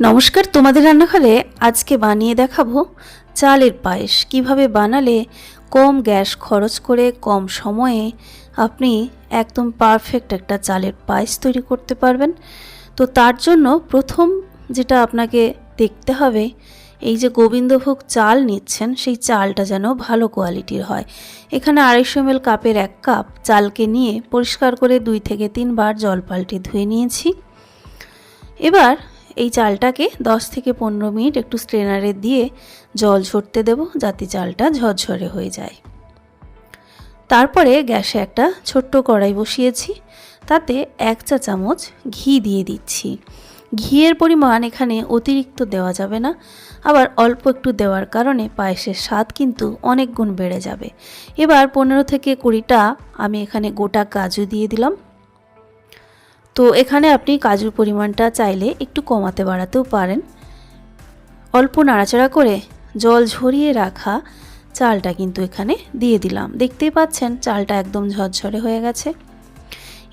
নমস্কার, তোমাদের রান্নাঘরে আজকে বানিয়ে দেখাবো চালের পায়েস। কিভাবে বানালে কম গ্যাস খরচ করে কম সময়ে আপনি একদম পারফেক্ট একটা চালের পায়েস তৈরি করতে পারবেন। তো তার জন্য প্রথম যেটা আপনাকে দেখতে হবে, এই যে গোবিন্দভোগ চাল নিচ্ছেন সেই চালটা যেন ভালো কোয়ালিটির হয়। এখানে 250 ml কাপের 1 কাপ চালকে নিয়ে পরিষ্কার করে 2 থেকে 3 বার জল পাল্টে ধুয়ে নিয়েছি। এবার এই চালটাকে 10 থেকে 15 মিনিট একটু স্ট্রেনারে দিয়ে জল ঝরতে দেব, যাতে চালটা ঝরঝরে হয়ে যায়। তারপরে গ্যাসে একটা ছোট্ট কড়াই বসিয়েছি, তাতে 1 চা চামচ ঘি দিয়ে দিচ্ছি। ঘিয়ের পরিমাণ এখানে অতিরিক্ত দেওয়া যাবে না, আবার অল্প একটু দেওয়ার কারণে পায়েসের স্বাদ কিন্তু অনেক গুণ বেড়ে যাবে। এবার 15 থেকে 20টা আমি এখানে গোটা কাজু দিয়ে দিলাম। তো এখানে আপনি কাজুর পরিমাণটা চাইলে একটু কমাতে বাড়াতেও পারেন। অল্প নাড়াচাড়া করে জল ঝরিয়ে রাখা চালটা কিন্তু এখানে দিয়ে দিলাম। দেখতেই পাচ্ছেন চালটা একদম ঝরঝরে হয়ে গেছে।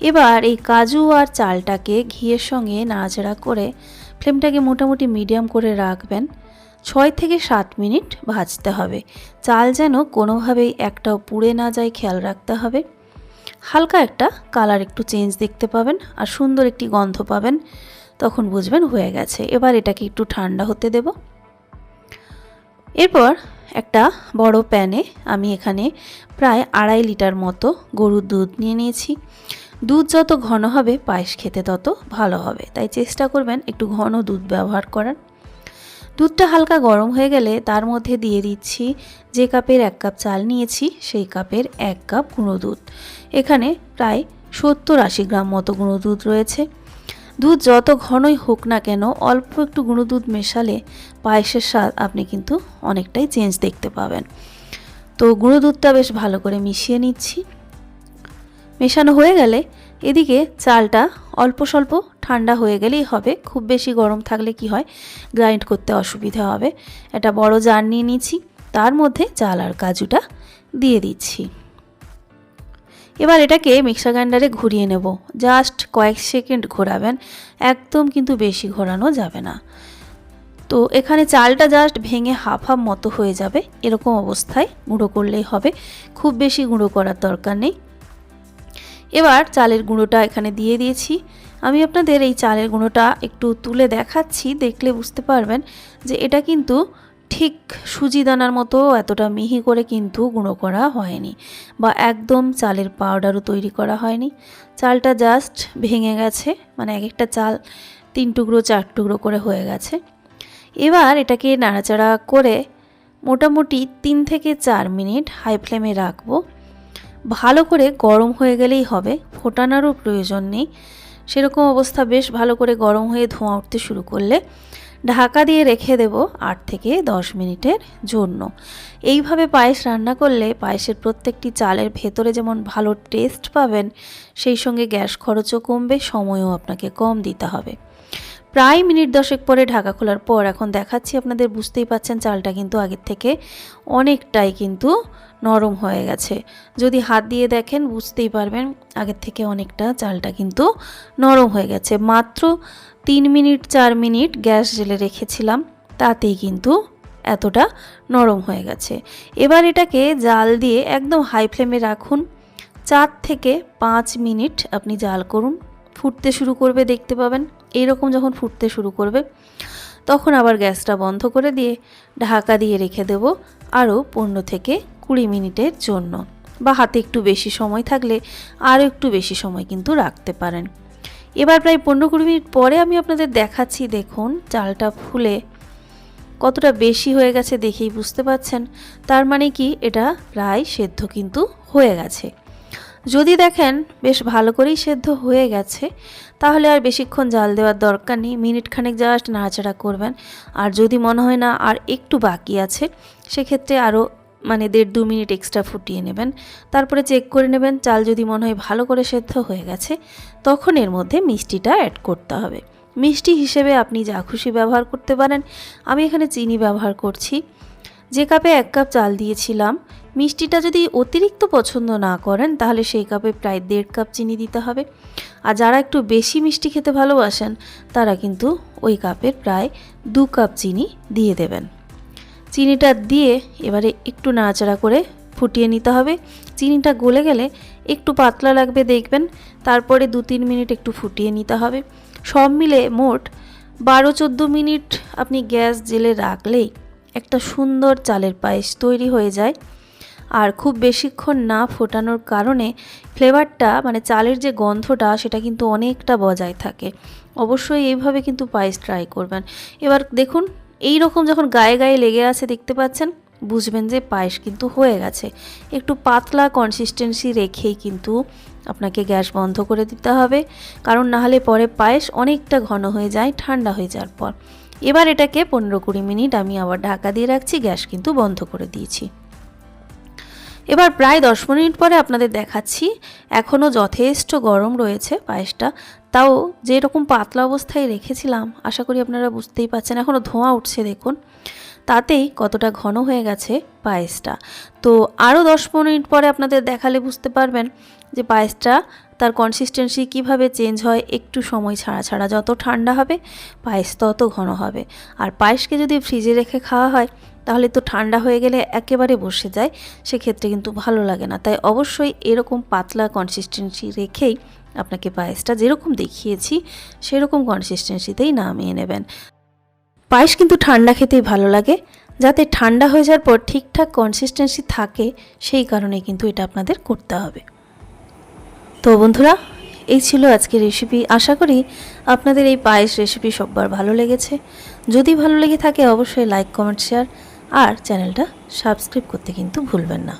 এবার এই কাজু আর চালটাকে ঘিয়ের সঙ্গে নাড়াচাড়া করে ফ্লেমটাকে মোটামুটি মিডিয়াম করে রাখবেন। 6 থেকে 7 মিনিট ভাজতে হবে। চাল যেন কোনোভাবেই একটাও পুড়ে না যায় খেয়াল রাখতে হবে। হালকা একটা কালার একটু চেঞ্জ দেখতে পাবেন আর সুন্দর একটি গন্ধ পাবেন, তখন বুঝবেন হয়ে গেছে। এবার এটাকে একটু ঠান্ডা হতে দেব। এরপর একটা বড় প্যানে আমি এখানে প্রায় 2.5 লিটার মতো গরুর দুধ নিয়ে নিয়েছি। দুধ যত ঘন হবে পায়েস খেতে তত ভালো হবে, তাই চেষ্টা করবেন একটু ঘন দুধ ব্যবহার করার। দুধটা হালকা গরম হয়ে গেলে তার মধ্যে দিয়ে দিচ্ছি যে কাপের 1 কাপ চাল নিয়েছি সেই কাপের 1 কাপ গুঁড়ো দুধ। এখানে প্রায় 70-80 গ্রাম মতো গুঁড়ো দুধ রয়েছে। দুধ যত ঘনই হোক না কেন, অল্প একটু গুঁড়ো দুধ মেশালে পায়েসের স্বাদ আপনি কিন্তু অনেকটাই চেঞ্জ দেখতে পাবেন। তো গুঁড়ো দুধটা বেশ ভালো করে মিশিয়ে নিচ্ছি। মেশানো হয়ে গেলে এদিকে চালটা অল্প স্বল্প ঠান্ডা হয়ে গেলেই হবে। খুব বেশি গরম থাকলে কি হয়, গ্রাইন্ড করতে অসুবিধা হবে। একটা বড় জার নিয়ে নিচ্ছি, তার মধ্যে চাল আর কাজুটা দিয়ে দিচ্ছি। এবার এটাকে মিক্সার গ্রাইন্ডারে ঘুরিয়ে নেব। জাস্ট কয়েক সেকেন্ড ঘোরাবেন, একদম কিন্তু বেশি ঘোরানো যাবে না। তো এখানে চালটা জাস্ট ভেঙে হাফ হাফ মতো হয়ে যাবে, এরকম অবস্থায় গুঁড়ো করলেই হবে। খুব বেশি গুঁড়ো করার দরকার নেই। এবার চালের গুঁড়োটা এখানে দিয়ে দিয়েছি। আমি আপনাদের এই চালের গুঁড়োটা একটু তুলে দেখাচ্ছি, দেখলে বুঝতে পারবেন যে এটা কিন্তু ঠিক সুজি দানার মতো এতটা মিহি করে কিন্তু গুঁড়ো করা হয়নি, বা একদম চালের পাউডারও তৈরি করা হয়নি। চালটা জাস্ট ভেঙে গেছে, মানে এক একটা চাল 3 টুকরো 4 টুকরো করে হয়ে গেছে। এবার এটাকে নাড়াচাড়া করে মোটামুটি 3 থেকে 4 মিনিট হাই ফ্লেমে রাখবো। ভালো করে গরম হয়ে গেলেই হবে, ফোটানোরও প্রয়োজন নেই। সেরকম অবস্থা বেশ ভালো করে গরম হয়ে ধোঁয়া উঠতে শুরু করলে ঢাকা দিয়ে রেখে দেব 8 থেকে 10 মিনিটের জন্য। এইভাবে পায়েস রান্না করলে পায়েসের প্রত্যেকটি চালের ভেতরে যেমন ভালো টেস্ট পাবেন, সেই সঙ্গে গ্যাস খরচও কমবে, সময়ও আপনাকে কম দিতে হবে। প্রায় মিনিট 10 পরে ঢাকা খোলার পর এখন দেখাচ্ছি আপনাদের, বুঝতেই পাচ্ছেন চালটা কিন্তু আগের থেকে অনেকটাই কিন্তু নরম হয়ে গেছে। যদি হাত দিয়ে দেখেন বুঝতেই পারবেন আগের থেকে অনেকটা চালটা কিন্তু নরম হয়ে গেছে। মাত্র 3 মিনিট 4 মিনিট গ্যাস জেলে রেখেছিলাম, তাতেই কিন্তু এতটা নরম হয়ে গেছে। এবার এটাকে জাল দিয়ে একদম হাই ফ্লেমে রাখুন। 4 থেকে 5 মিনিট আপনি জাল করুন। ফুটতে শুরু করবে, দেখতে পাবেন এইরকম যখন ফুটতে শুরু করবে তখন আবার গ্যাসটা বন্ধ করে দিয়ে ঢাকা দিয়ে রেখে দেব আরও 15 থেকে 20 মিনিটের জন্য, বা হাতে একটু বেশি সময় থাকলে আরও একটু বেশি সময় কিন্তু রাখতে পারেন। এবার প্রায় 15-20 মিনিট পরে আমি আপনাদের দেখাচ্ছি, দেখুন চালটা ফুলে কতটা বেশি হয়ে গেছে, দেখেই বুঝতে পাচ্ছেন। তার মানে কি এটা প্রায় সেদ্ধ কিন্তু হয়ে গেছে। যদি দেখেন বেশ ভালো করেই সেদ্ধ হয়ে গেছে, তাহলে আর বেশিক্ষণ জাল দেওয়ার দরকার নেই, মিনিট খানেক জাস্ট নাড়াচাড়া করবেন। আর যদি মনে হয় না আর একটু বাকি আছে, সেক্ষেত্রে আরও 1.5-2 মিনিট এক্সট্রা ফুটিয়ে নেবেন। তারপরে চেক করে নেবেন, চাল যদি মনে হয় ভালো করে সেদ্ধ হয়ে গেছে, তখন এর মধ্যে মিষ্টিটা অ্যাড করতে হবে। মিষ্টি হিসেবে আপনি যা খুশি ব্যবহার করতে পারেন। আমি এখানে চিনি ব্যবহার করছি। যে কাপে 1 কাপ চাল দিয়েছিলাম, মিষ্টিটা যদি অতিরিক্ত পছন্দ না করেন তাহলে সেই কাপে প্রায় 1.5 কাপ চিনি দিতে হবে। আর যারা একটু বেশি মিষ্টি খেতে ভালোবাসেন তারা কিন্তু ওই কাপের প্রায় 2 কাপ চিনি দিয়ে দেবেন। চিনিটা দিয়ে এবারে একটু নাড়াচাড়া করে ফুটিয়ে নিতে হবে। চিনিটা গলে গেলে একটু পাতলা লাগবে দেখবেন, তারপরে 2-3 মিনিট একটু ফুটিয়ে নিতে হবে। সব মিলে মোট 12-14 মিনিট আপনি গ্যাস জেলে রাখলেই একটা সুন্দর চালের পায়েস তৈরি হয়ে যায়। আর খুব বেশিক্ষণ না ফোটানোর কারণে ফ্লেভারটা মানে চালের যে গন্ধটা সেটা কিন্তু অনেকটা বজায় থাকে। অবশ্যই এইভাবে কিন্তু পায়েস ট্রাই করবেন। এবার দেখুন এই রকম যখন গায়ে গায়ে লেগে আছে দেখতে পাচ্ছেন, বুঝবেন যে পায়েস কিন্তু হয়ে গেছে। একটু পাতলা কনসিস্টেন্সি রেখেই কিন্তু আপনাকে গ্যাস বন্ধ করে দিতে হবে, কারণ নাহলে পরে পায়েস অনেকটা ঘন হয়ে যায় ঠান্ডা হয়ে যাওয়ার পর। এবার এটাকে 15-20 মিনিট আমি আবার ঢাকা দিয়ে রাখছি, গ্যাস কিন্তু বন্ধ করে দিয়েছি। এবার প্রায় 10 মিনিট পরে আপনাদের দেখাচ্ছি, এখনও যথেষ্ট গরম রয়েছে পায়েসটা। তাও যেরকম পাতলা অবস্থায় রেখেছিলাম আশা করি আপনারা বুঝতেই পারছেন, এখনও ধোঁয়া উঠছে দেখুন, তাতেই কতটা ঘন হয়ে গেছে পায়েসটা। তো আরও 10 মিনিট পরে আপনাদের দেখালে বুঝতে পারবেন যে পায়েসটা তার কনসিস্টেন্সি কিভাবে চেঞ্জ হয়। একটু সময় ছাড়া ছাড়া যত ঠান্ডা হবে পায়েস তত ঘন হবে। আর পায়েসকে যদি ফ্রিজে রেখে খাওয়া হয় তাহলে তো ঠান্ডা হয়ে গেলে একেবারে বসে যায়, সেক্ষেত্রে কিন্তু ভালো লাগে না। তাই অবশ্যই এরকম পাতলা কনসিস্টেন্সি রেখেই আপনাকে পায়েসটা যেরকম দেখিয়েছি সেরকম কনসিস্টেন্সিতেই নামিয়ে নেবেন। পায়েস কিন্তু ঠান্ডা খেতেই ভালো লাগে, যাতে ঠান্ডা হয়ে যাওয়ার পর ঠিকঠাক কনসিস্টেন্সি থাকে সেই কারণে কিন্তু এটা আপনাদের করতে হবে। তো বন্ধুরা, এই ছিল আজকের রেসিপি। আশা করি আপনাদের এই পায়েস রেসিপি সববার ভালো লেগেছে। যদি ভালো লেগে থাকে অবশ্যই লাইক, কমেন্ট, শেয়ার আর চ্যানেলটা সাবস্ক্রাইব করতে কিন্তু ভুলবেন না।